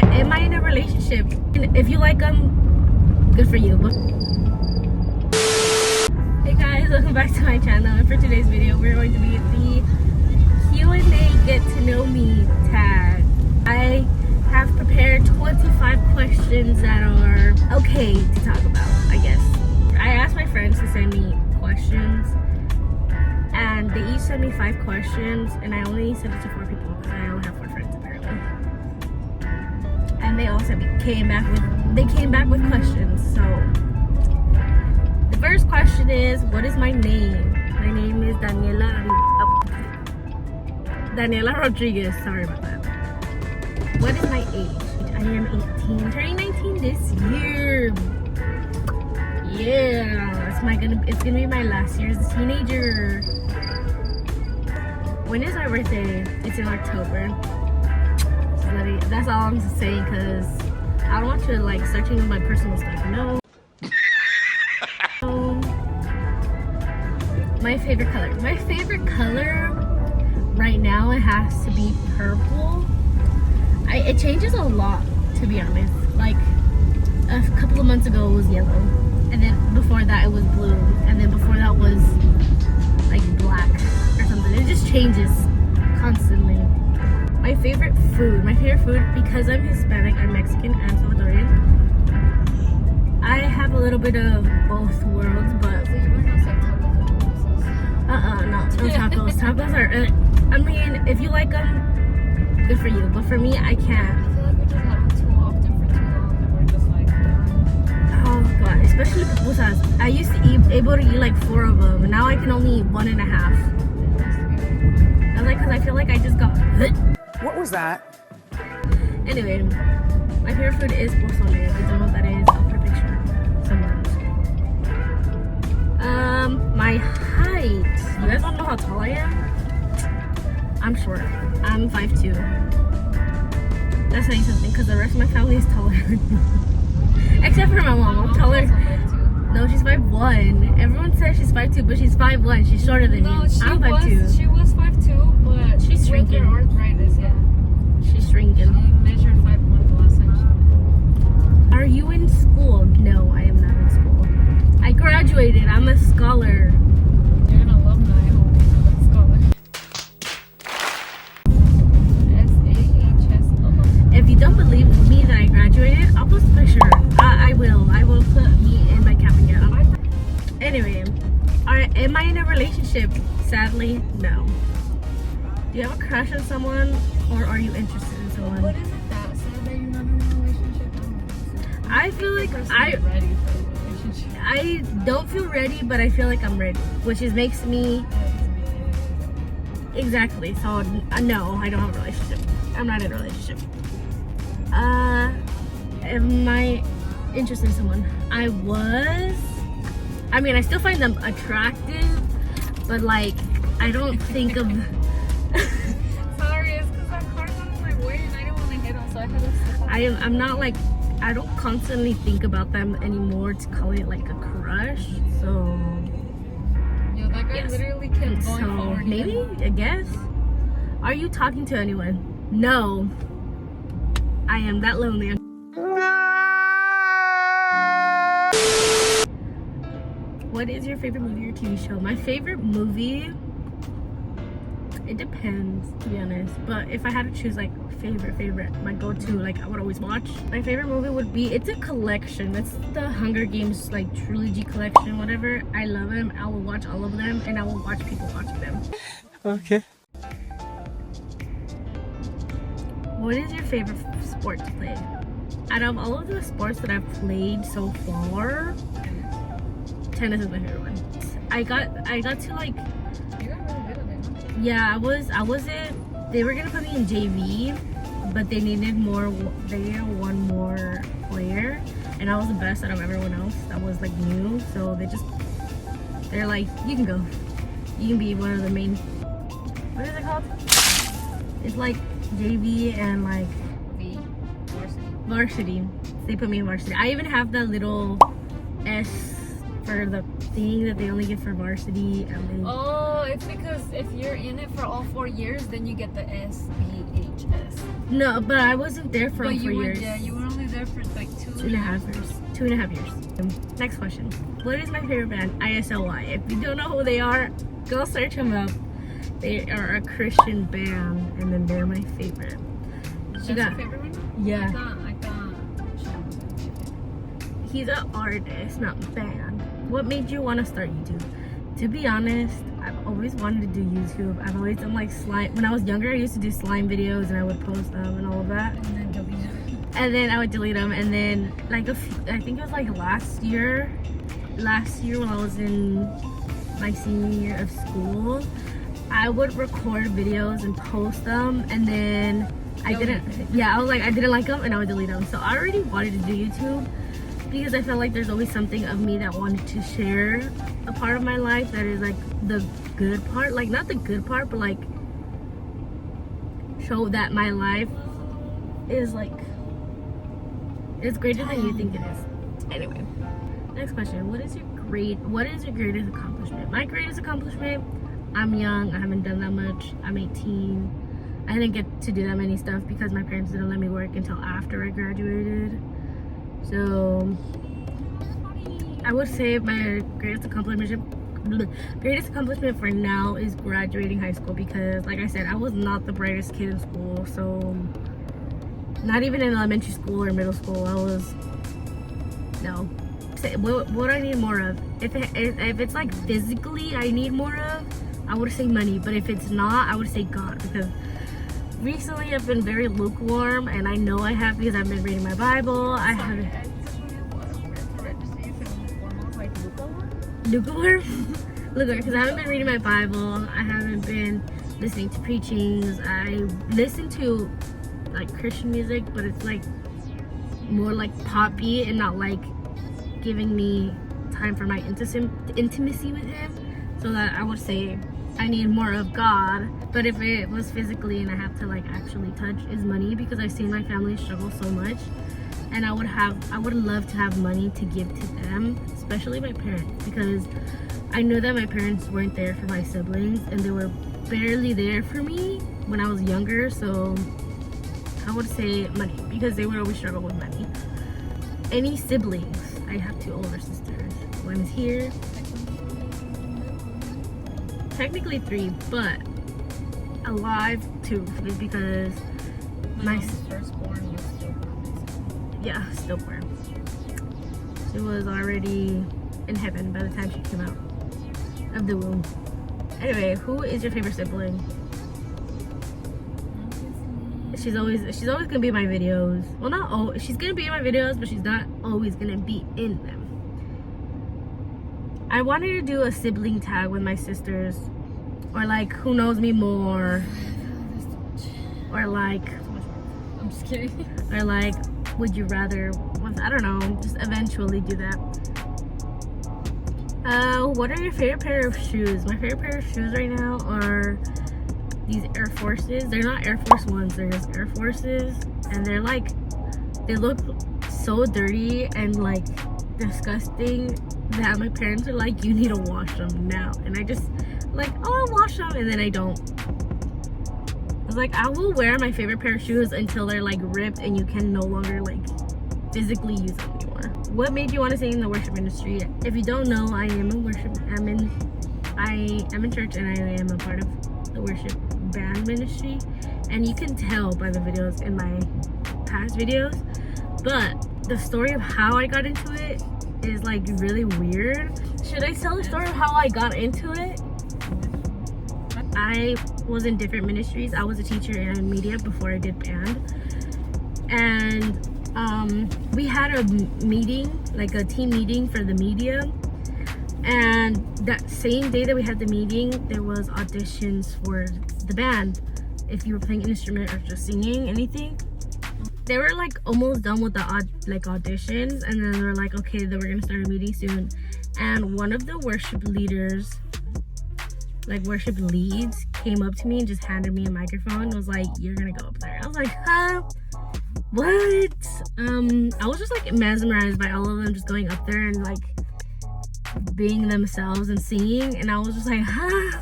am I in a relationship? And if you like them, good for you. But hey guys, welcome back to my channel. And for today's video, we're going to be at the Q&A Get to Know Me tag. I have prepared 25 questions that are okay to talk about, I guess. I asked my friends to send me questions, and they each sent me 5 questions, and I only sent it to 4 people because I only have 4 friends apparently. And they all came back with questions. So the first question is, what is my name? My name is Daniela Rodriguez. Sorry about that. What is my age? I am 18, turning 19 this year. Yeah, it's gonna be my last year as a teenager. When is my birthday? It's in October. That's all I'm saying, because I don't want you like searching my personal stuff. No. My favorite color. My favorite color right now, it has to be purple. It changes a lot, to be honest. Like a couple of months ago it was yellow, and then before that it was blue, and then before that was like black or something. It just changes constantly. My favorite food, because I'm Hispanic, I'm Mexican and Salvadorian. I have a little bit of both worlds, but no tacos. Tacos are, I mean, if you like them, good for you, but for me, I can't. I feel like we just had them too often for too long, and we're just like, oh god, especially pupusas. I used to able to eat like 4 of them, and now I can only eat 1.5. I was like, because I feel like I just got. What was that? Anyway, my favorite food is pozole. If you don't know what that is, I'll put a picture somewhere else. My height. You guys don't know how tall I am? I'm short. I'm 5'2". That's saying something, because the rest of my family is taller than me. Except for my mom. I'm taller. No, she's 5'1". Everyone says she's 5'2", but she's 5'1". She's shorter than me. I'm 5'2". She was 5'2", but she's shrinking. With her arthritis, yeah. She's shrinking. She measured 5'1" the last time. Are you in school? No, I am not in school. I graduated. I'm a scholar. You're an alumni. I hope you know that scholar. SAHS alumni. If you don't believe me that I graduated, I'll post a picture. I will put me in my cap and gown. Anyway, am I in a relationship? Sadly, no. Do you have a crush on someone, or are you interested in someone? What is it that sad that you're not in a relationship? I feel like ready for a relationship. I don't feel ready, but I feel like I'm ready, which makes me exactly. So no, I don't have a relationship. I'm not in a relationship. Am I interested in someone? I mean, I still find them attractive, but like, I don't think of. Sorry, it's because that car got in my way and I didn't want to hit him, so I had to stop. I'm not like, I don't constantly think about them anymore to call it like a crush. So Yeah, that guy yes. literally kept going So forward. maybe, I guess. Are you talking to anyone? No. I am that lonely. What is your favorite movie or TV show? My favorite movie, it depends, to be honest. But if I had to choose like favorite, my go-to, like I would always watch. My favorite movie would be, it's a collection. It's the Hunger Games like trilogy collection, whatever. I love them. I will watch all of them, and I will watch people watch them. Okay. What is your favorite sport to play? Out of all of the sports that I've played so far, tennis is my favorite one. I got to like, You got really good at it, huh? yeah, I wasn't, they were gonna put me in JV, but they needed one more player, and I was the best out of everyone else that was like new, so they're like, you can go, you can be one of the main, what is it called? It's like JV and like varsity. They put me in varsity. I even have that little for the thing that they only get for varsity. And then, Oh, it's because if you're in it for all 4 years, then you get the SBHS. no, but I wasn't there for But all 4 you were, years. yeah, you were only there for like 2.5 years. 2.5 years. Next question. What is my favorite band? ISLY. If you don't know who they are, go search them up. They are a Christian band, and then they're my favorite. That's She got, your favorite one? yeah. I thought. He's an artist, not band. What made you want to start YouTube? To be honest, I've always wanted to do YouTube. I've always done like slime. When I was younger, I used to do slime videos and I would post them and all of that. And then delete it. And then I would delete them. And then like I think it was like last year when I was in my senior year of school, I would record videos and post them. And then I didn't like them and I would delete them. So I already wanted to do YouTube, because I felt like there's always something of me that wanted to share a part of my life that is like the good part, like not the good part, but like show that my life is like, it's greater than you think it is. Anyway, next question. What is your greatest accomplishment? My greatest accomplishment, I'm young, I haven't done that much, I'm 18. I didn't get to do that many stuff because my parents didn't let me work until after I graduated. So I would say my greatest accomplishment for now is graduating high school, because like I said, I was not the brightest kid in school. So not even in elementary school or middle school, I was no. What I need more of, if it's like physically I need more of, I would say money. But if it's not, I would say God, because recently I've been very lukewarm, and I know I have because I've been reading my Bible. I haven't. Lukewarm? Lukewarm, because I haven't been reading my Bible. I haven't been listening to preachings. I listen to like Christian music, but it's like more like poppy and not like giving me time for my intimacy with Him. So that I would say I need more of God. But if it was physically and I have to like actually touch, is money, because I've seen my family struggle so much, and I would love to have money to give to them, especially my parents, because I know that my parents weren't there for my siblings, and they were barely there for me when I was younger. So I would say money, because they would always struggle with money. Any siblings? I have 2 older sisters. One is here. Technically 3, but alive 2, because my firstborn was stillborn. Yeah, stillborn. She was already in heaven by the time she came out of the womb. Anyway, who is your favorite sibling? She's always gonna be in my videos. Well, not always. She's gonna be in my videos, but she's not always gonna be in them. I wanted to do a sibling tag with my sisters, or like who knows me more, or like, I'm just kidding. or like would you rather. I don't know. Just eventually do that. What are your favorite pair of shoes? My favorite pair of shoes right now are these Air Forces. They're not Air Force Ones, they're just Air Forces, and they look so dirty and like disgusting that my parents are like, you need to wash them now. And I just like, oh, I'll wash them, and then I don't. I was like, I will wear my favorite pair of shoes until they're like ripped and you can no longer like physically use them anymore. What made you want to sing in the worship industry? If you don't know, I am in church, and I am a part of the worship band ministry, and you can tell by the videos in my past videos. But the story of how I got into it is like really weird. Should I tell the story of how I got into it? I was in different ministries. I was a teacher in media before I did band, and we had a meeting, like a team meeting for the media, and that same day that we had the meeting, there was auditions for the band. If you were playing an instrument or just singing anything, they were like almost done with the auditions, and then they were like, okay, then we're gonna start a meeting soon. And one of the worship leaders, like worship leads, came up to me and just handed me a microphone and was like, you're gonna go up there. I was like, huh? What? I was just like mesmerized by all of them just going up there and like being themselves and singing, and I was just like, huh?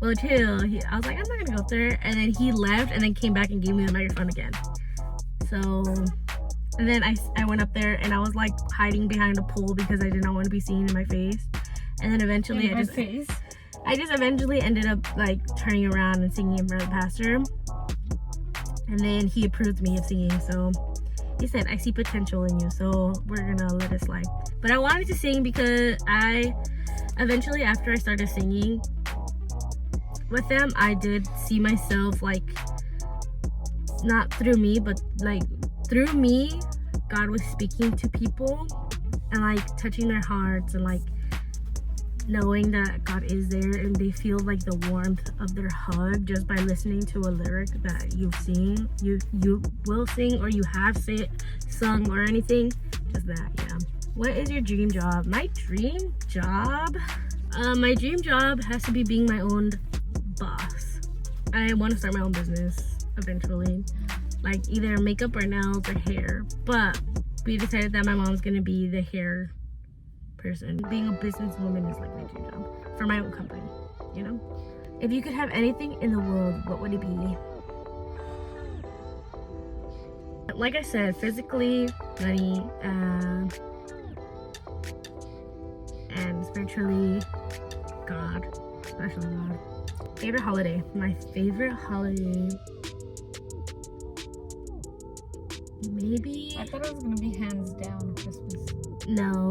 Well, chill. I was like, I'm not gonna go up there. And then he left and then came back and gave me the microphone again. So, and then I went up there and I was like hiding behind a pole because I did not want to be seen in my face. And then eventually I just eventually ended up like turning around and singing in front of the pastor. And then he approved me of singing. So he said, I see potential in you, so we're gonna let it slide. But I wanted to sing because I eventually, after I started singing with them, I did see myself, like, not through me, but like through me, God was speaking to people and like touching their hearts, and like knowing that God is there, and they feel like the warmth of their hug just by listening to a lyric that you've seen, you will sing, or you have sung or anything. Just that. Yeah. What is your dream job? My dream job has to be being my own boss. I want to start my own business eventually, like either makeup or nails or hair, but we decided that my mom's gonna be the hair person. Being a businesswoman is like my dream job for my own company, you know? If you could have anything in the world, what would it be? Like I said, physically, money, and spiritually, God, especially God. Favorite holiday? My favorite holiday, maybe, I thought it was gonna be hands down Christmas. no,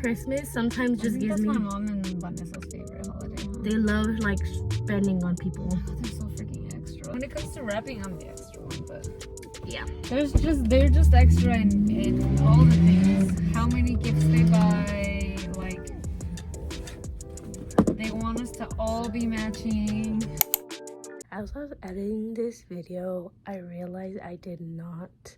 Christmas sometimes just gives That's me, my mom and Vanessa's favorite holiday. Huh? they love like spending on people. They're so freaking extra. When it comes to rapping, I'm the extra one, but Yeah. they're just extra in all the things. How many gifts they buy, like they want us to all be matching. As I was editing this video, I realized I did not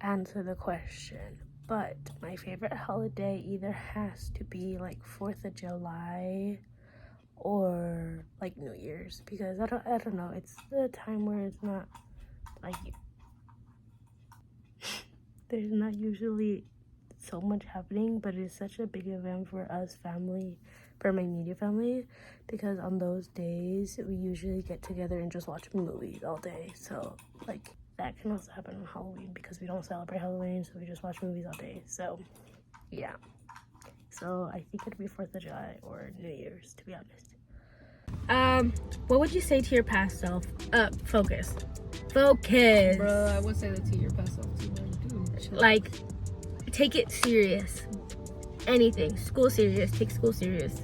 answer the question. But my favorite holiday either has to be like 4th of July or like New Year's, because I don't know, it's the time where it's not like there's not usually so much happening, but it's such a big event for us family, for my immediate family, because on those days we usually get together and just watch movies all day. So like that can also happen on Halloween because we don't celebrate Halloween, so we just watch movies all day. So yeah, so I think it'd be 4th of July or New Year's, to be honest. What would you say to your past self? Focus. Bro, I would say that to your past self too. Like, take it serious. Anything. School serious. Take school serious.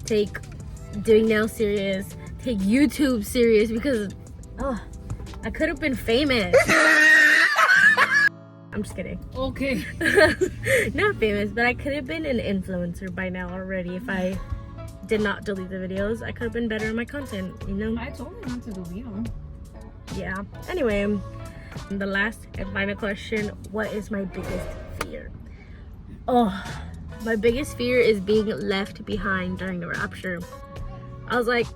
Take doing nails serious. Take YouTube serious, because I could have been famous. I'm just kidding. Okay. Not famous, but I could have been an influencer by now already if I did not delete the videos. I could have been better in my content, you know? I told you not to delete them. Yeah. Anyway, the last and final question, what is my biggest fear? My biggest fear is being left behind during the rapture. I was like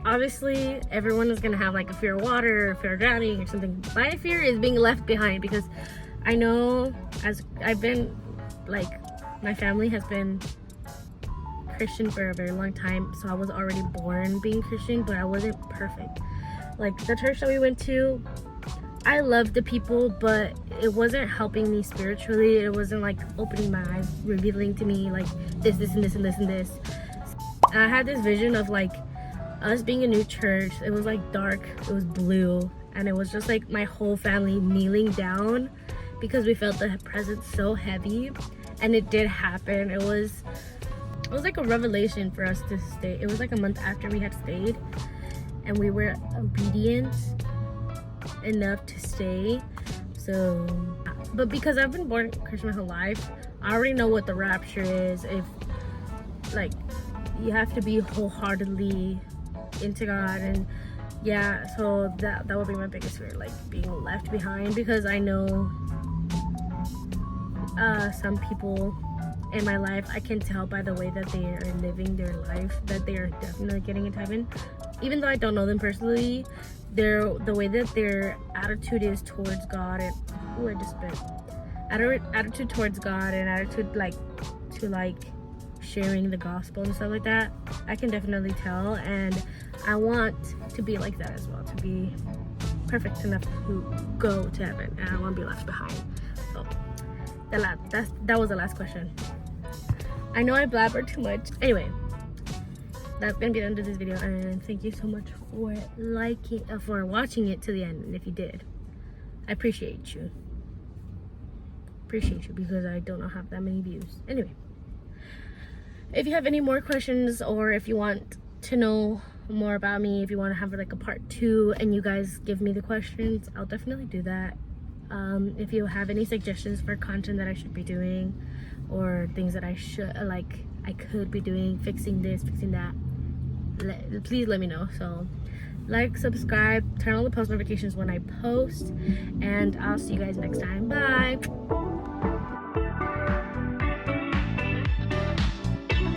obviously everyone is gonna have like a fear of water or fear of drowning or something. My fear is being left behind, because I know, as I've been, like, my family has been Christian for a very long time, so I was already born being Christian, but I wasn't perfect. Like, the church that we went to, I loved the people, but it wasn't helping me spiritually. It wasn't like opening my eyes, revealing to me like this and this and this and this. And I had this vision of like us being a new church. It was like dark, it was blue, and it was just like my whole family kneeling down because we felt the presence so heavy. And it did happen. It was like a revelation for us to stay. It was like a month after we had stayed, and we were obedient enough to stay. So, but because I've been born Christian my whole life, I already know what the rapture is. If like you have to be wholeheartedly into God, and yeah, so that would be my biggest fear, like being left behind, because I know some people in my life, I can tell by the way that they are living their life that they are definitely getting into heaven. Even though I don't know them personally, the way that their attitude is towards God, and attitude towards God and attitude like to like sharing the gospel and stuff like that. I can definitely tell, and I want to be like that as well, to be perfect enough to go to heaven, and I won't be left behind. So that was the last question. I know I blabbered too much. Anyway, that's gonna be the end of this video, and thank you so much for for watching it to the end. And if you did, I appreciate you because I don't have that many views. Anyway, if you have any more questions, or if you want to know more about me, if you want to have like a part 2 and you guys give me the questions, I'll definitely do that. If you have any suggestions for content that I should be doing, or things that I could be doing, fixing this, fixing that, please let me know. So like, subscribe, turn on the post notifications when I post, and I'll see you guys next time. Bye.